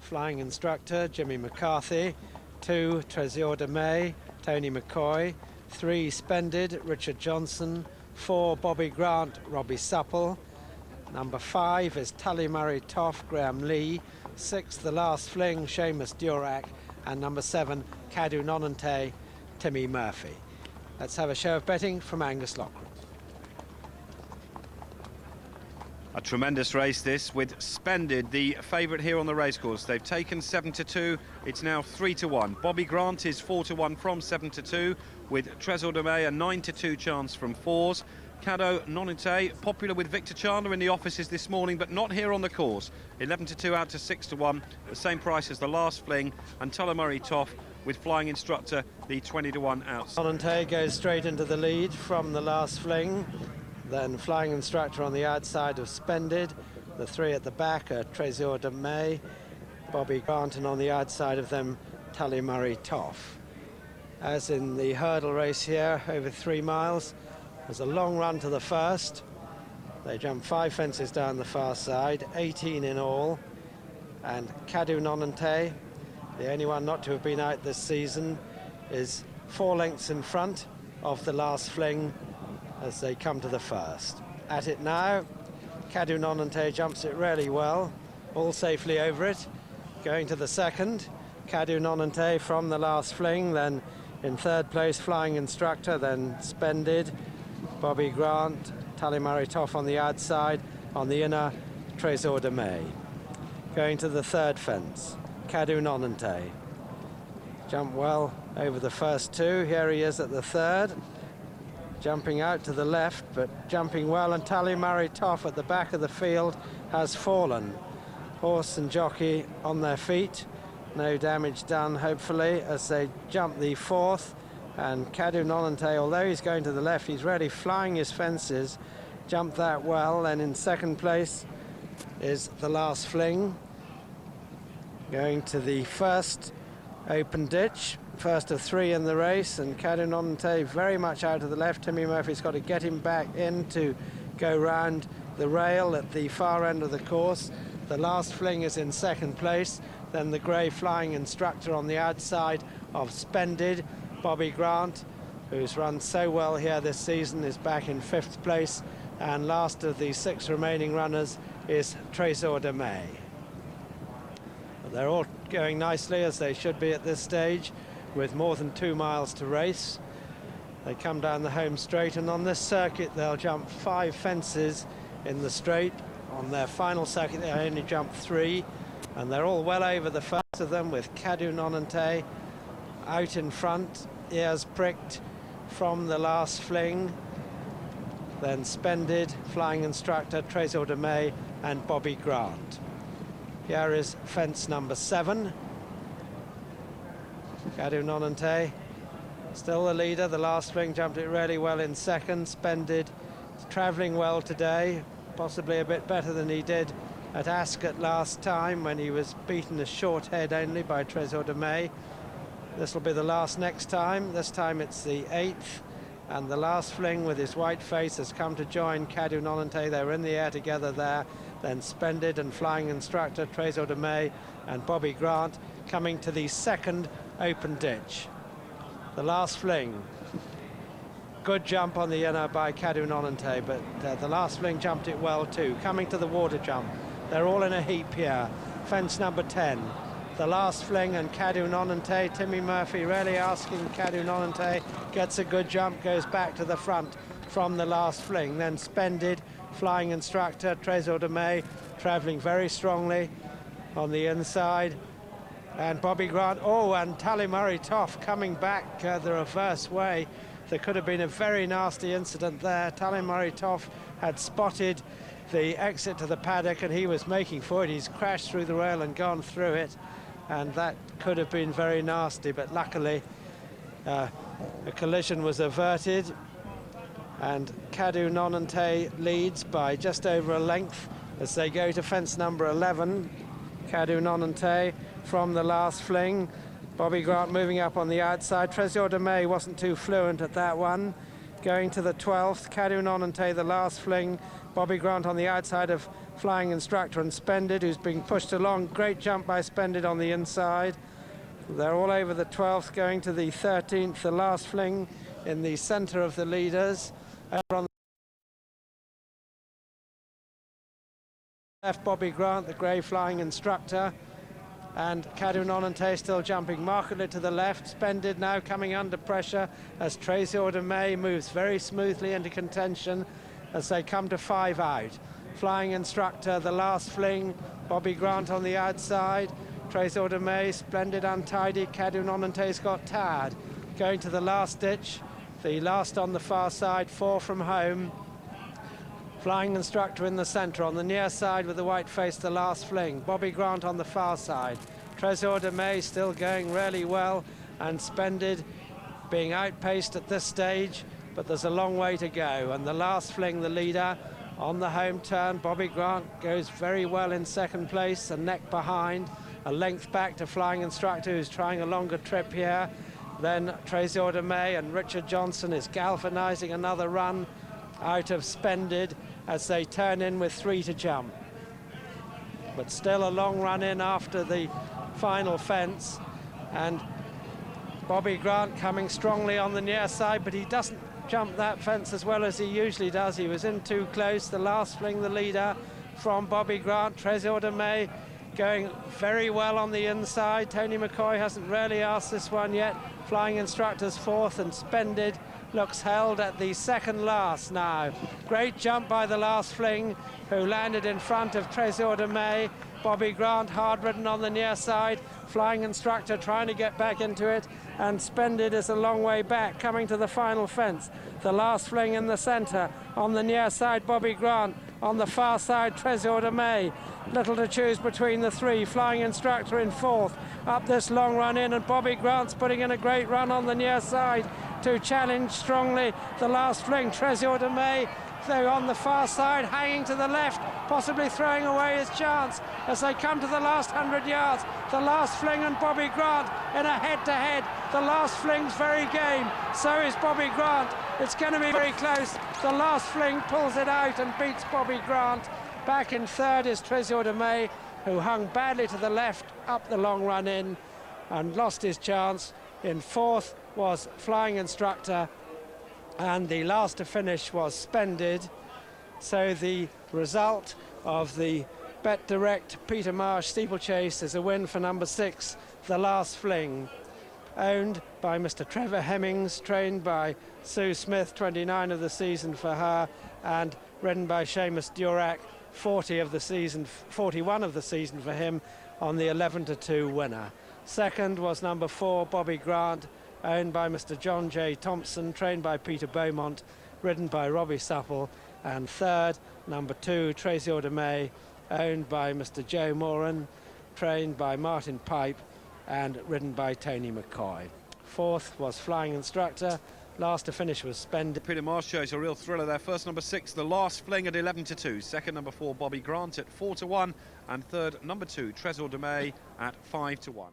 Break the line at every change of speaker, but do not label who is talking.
Flying Instructor, Jimmy McCarthy. 2, Treasure de May, Tony McCoy. 3, Splendid, Richard Johnson. 4, Bobby Grant, Robbie Supple. Number 5 is Tully Murray Toff, Graham Lee. 6, The Last Fling, Seamus Durack. And number 7, Cadu Nonante, Timmy Murphy. Let's have a show of betting from Angus Lockwood.
A tremendous race this, with Splendid the favourite here on the racecourse. They've taken 7-2, it's now 3-1. Bobby Grant is 4-1 from 7-2, with Trésor de May a 9-2 chance from 4s. Cadu Nonante, popular with Victor Chandler in the offices this morning, but not here on the course. 11-2 out to 6-1, the same price as The Last Fling, and Tully Murray Toff with Flying Instructor, the 20-1 out.
Nonante goes straight into the lead from The Last Fling. Then Flying Instructor on the outside of Splendid. The 3 at the back are Trésor de May, Bobby Grant, and on the outside of them, Tully Murray Toff. As in the hurdle race here, over 3 miles, there's a long run to the first. They jump 5 fences down the far side, 18 in all. And Cadu Nonante, the only one not to have been out this season, is 4 lengths in front of The Last Fling as they come to the first. At it now, Cadu Nonante jumps it really well, all safely over it. Going to the second, Cadu Nonante from The Last Fling, then in third place Flying Instructor, then Splendid, Bobby Grant, Tully Murray Toff on the outside, on the inner, Trésor de May. Going to the third fence, Cadu Nonante. Jumped well over the first 2, here he is at the third. Jumping out to the left, but jumping well, and Tully Murray Toff at the back of the field has fallen. Horse and jockey on their feet, no damage done hopefully as they jump the 4th, and Cadu Nonante, although he's going to the left, he's really flying his fences, jumped that well. And in second place is The Last Fling, going to the first open ditch. First of 3 in the race, and Cadu Nonante very much out to the left. Timmy Murphy's got to get him back in to go round the rail at the far end of the course. The Last Fling is in second place, then the grey Flying Instructor on the outside of Splendid. Bobby Grant, who's run so well here this season, is back in 5th place, and last of the 6 remaining runners is Trésor de May. But they're all going nicely, as they should be at this stage, with more than 2 miles to race. They come down the home straight, and on this circuit they'll jump 5 fences in the straight. On their final circuit they only jump 3, and they're all well over the first of them, with Cadu Nonante out in front, ears pricked from The Last Fling, then Splendid, Flying Instructor, Trésor de May, and Bobby Grant. Here is fence number 7. Cadu Nonante, still the leader. The Last Fling jumped it really well in second. Splendid, travelling well today, possibly a bit better than he did at Ascot last time, when he was beaten a short head only by Trésor de May. This will be the last next time. This time it's the 8th, and The Last Fling with his white face has come to join Cadu Nonante. They were in the air together there. Then Splendid and Flying Instructor, Trésor de May, and Bobby Grant coming to the second open ditch. The Last Fling, good jump on the inner by Cadu Nonante, but The Last Fling jumped it well too. Coming to the water jump, they're all in a heap here. Fence number 10, The Last Fling and Cadu Nonante. Timmy Murphy really asking Cadu Nonante, gets a good jump, goes back to the front from The Last Fling. Then Splendid, Flying Instructor, Trésor de May travelling very strongly on the inside. And Bobby Grant, and Tully Murray Toff coming back the reverse way. There could have been a very nasty incident there. Tully Murray Toff had spotted the exit to the paddock, and he was making for it. He's crashed through the rail and gone through it, and that could have been very nasty, but luckily a collision was averted, and Cadu Nonante leads by just over a length as they go to fence number 11. Cadu Nonante from The Last Fling. Bobby Grant moving up on the outside. Trésor de May wasn't too fluent at that one. going to the 12th. Cadw Nonante, the last fling. Bobby Grant on the outside of Flying Instructor and Splendid, who's being pushed along. Great jump by Splendid on the inside. They're all over the 12th, going to the 13th, the last fling in the centre of the leaders. Over on the left, Bobby Grant, the grey Flying Instructor, and Cadw Nonante still jumping markedly to the left. Splendid now coming under pressure as Trésor de May moves very smoothly into contention as they come to 5 out. Flying Instructor, the last fling, Bobby Grant on the outside. Trésor de May, Splendid untidy, Cadw Nonante's got tired. Going to the last ditch, the last on the far side, 4 from home. Flying Instructor in the centre, on the near side with the white face, the last fling. Bobby Grant on the far side. Trésor de May still going really well, and Splendid being outpaced at this stage, but there's a long way to go. And the last fling, the leader, on the home turn. Bobby Grant goes very well in second place, a neck behind. A length back to Flying Instructor, who's trying a longer trip here. Then Trésor de May, and Richard Johnson is galvanising another run out of Splendid as they turn in with 3 to jump. But still a long run in after the final fence, and Bobby Grant coming strongly on the near side, but he doesn't jump that fence as well as he usually does. He was in too close. The last fling, the leader from Bobby Grant. Trésor de May going very well on the inside. Tony McCoy hasn't really asked this one yet. Flying Instructor's 4th, and Splendid looks held at the second last now. Great jump by the last fling, who landed in front of Trésor de May. Bobby Grant hard ridden on the near side. Flying Instructor trying to get back into it, and Splendid is a long way back, coming to the final fence. The last fling in the centre. On the near side, Bobby Grant. On the far side, Trésor de May. Little to choose between the 3. Flying Instructor in 4th. Up this long run in, and Bobby Grant's putting in a great run on the near side to challenge strongly the last fling. Trésor de May, though, on the far side, hanging to the left, possibly throwing away his chance as they come to the last 100 yards. The last fling and Bobby Grant in a head-to-head. The last fling's very game, so is Bobby Grant. It's going to be very close. The last fling pulls it out and beats Bobby Grant. Back in 3rd is Trésor de May, who hung badly to the left up the long run in and lost his chance. In 4th was Flying Instructor, and the last to finish was Splendid. So the result of the Bet Direct Peter Marsh steeplechase is a win for number 6, the last fling, owned by Mr. Trevor Hemmings, trained by Sue Smith, 29 of the season for her, and ridden by Seamus Durack, 41 of the season for him, on the 11-2 winner. Second was number 4, Bobby Grant, owned by Mr. John J. Thompson, trained by Peter Beaumont, ridden by Robbie Supple. And third, number 2, Trésor de May, owned by Mr. Joe Moran, trained by Martin Pipe and ridden by Tony McCoy. Fourth was Flying Instructor. Last to finish was Splendid.
Peter Marsh shows a real thriller there. First, number 6, the last fling at 11-2. Second, number 4, Bobby Grant at 4-1. And third, number 2, Trésor de May at 5-1.